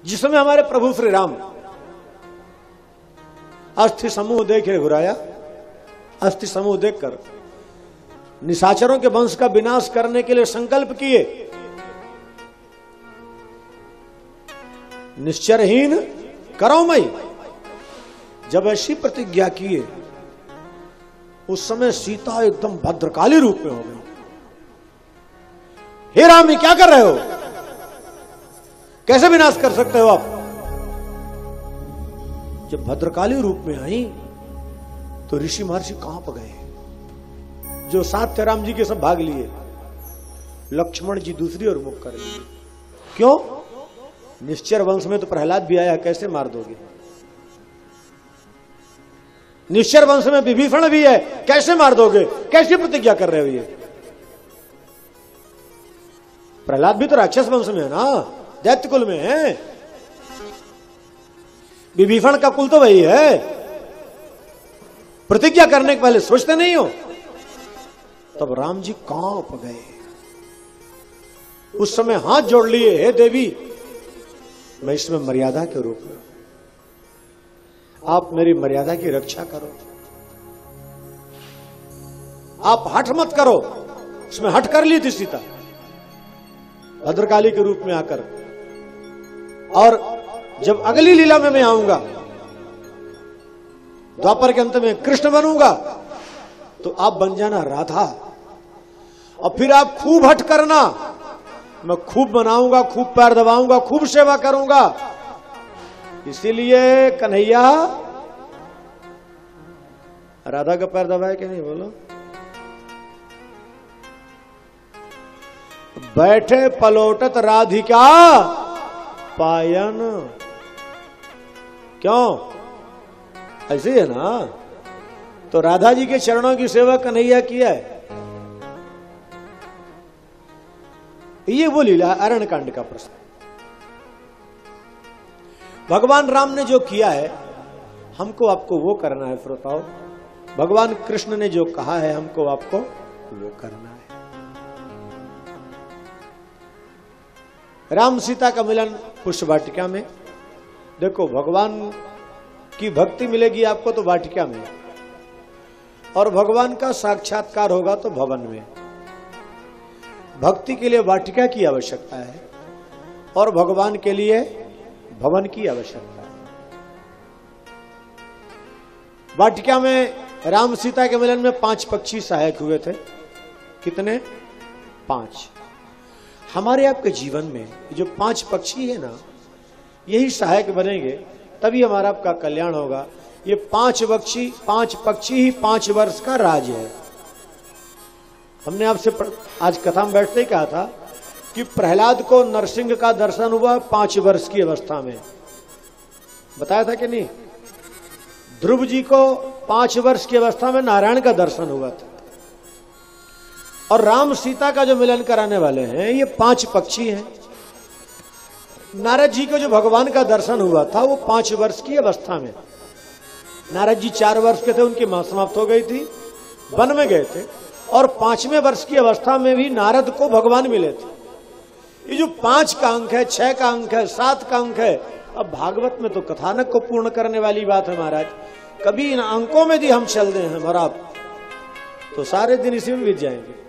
जिसमें हमारे प्रभु श्री राम अस्थि समूह देखे घुराया, अस्थि समूह देखकर निशाचरों के वंश का विनाश करने के लिए संकल्प किए। निश्चरहीन करो मई, जब ऐसी प्रतिज्ञा किए उस समय सीता एकदम भद्रकाली रूप में हो गई। हे राम, ये क्या कर रहे हो? कैसे विनाश कर सकते हो आप? जब भद्रकाली रूप में आई तो ऋषि महर्षि कांप गए। जो साथ थे राम जी के सब भाग लिए, लक्ष्मण जी दूसरी ओर मुख कर लिए। क्यों? निश्चर वंश में तो प्रहलाद भी आया, कैसे मार दोगे? निश्चर वंश में विभीषण भी है, कैसे मार दोगे? कैसी प्रतिज्ञा कर रहे हो? ये प्रहलाद भी तो राक्षस वंश में है ना, दैत्य कुल में है। विभीषण का कुल तो वही है। प्रतिज्ञा करने के पहले सोचते नहीं हो? तब राम जी कांप गए। उस समय हाथ जोड़ लिए, हे देवी, मैं इसमें मर्यादा के रूप में, आप मेरी मर्यादा की रक्षा करो, आप हठ मत करो। उसमें हठ कर ली थी सीता भद्रकाली के रूप में आकर। और जब अगली लीला में मैं आऊंगा, द्वापर के अंत में कृष्ण बनूंगा, तो आप बन जाना राधा, और फिर आप खूब हट करना, मैं खूब बनाऊंगा, खूब पैर दबाऊंगा, खूब सेवा करूंगा। इसीलिए कन्हैया, राधा का पैर दबाए कि नहीं बोलो? बैठे पलोटत राधिका पायन। क्यों? ऐसे है ना। तो राधा जी के चरणों की सेवा कन्हैया किया है। ये वो लीला अरण्य कांड का प्रश्न। भगवान राम ने जो किया है, हमको आपको वो करना है श्रोताओ। भगवान कृष्ण ने जो कहा है, हमको आपको वो करना है। राम सीता का मिलन पुष्प वाटिका में। देखो, भगवान की भक्ति मिलेगी आपको तो वाटिका में, और भगवान का साक्षात्कार होगा तो भवन में। भक्ति के लिए वाटिका की आवश्यकता है और भगवान के लिए भवन की आवश्यकता है। वाटिका में राम सीता के मिलन में 5 पक्षी सहायक हुए थे। कितने? 5। हमारे आपके जीवन में जो 5 पक्षी है ना, यही सहायक बनेंगे, तभी हमारा आपका कल्याण होगा। ये 5 पक्षी ही 5 वर्ष का राज है। हमने आपसे आज कथा में बैठते ही कहा था कि प्रहलाद को नरसिंह का दर्शन हुआ 5 वर्ष की अवस्था में, बताया था कि नहीं? ध्रुव जी को 5 वर्ष की अवस्था में नारायण का दर्शन हुआ था। और राम सीता का जो मिलन कराने वाले हैं, ये 5 पक्षी हैं। नारद जी को जो भगवान का दर्शन हुआ था, वो 5 वर्ष की अवस्था में। नारद जी 4 वर्ष के थे, उनकी मां समाप्त हो गई थी, वन में गए थे, और 5वें वर्ष की अवस्था में भी नारद को भगवान मिले थे। ये जो 5 का अंक है, 6 का अंक है, 7 का अंक है, अब भागवत में तो कथानक को पूर्ण करने वाली बात है महाराज। कभी इन अंकों में भी हम चल रहे हैं और आप तो सारे दिन इसी में बीत जाएंगे।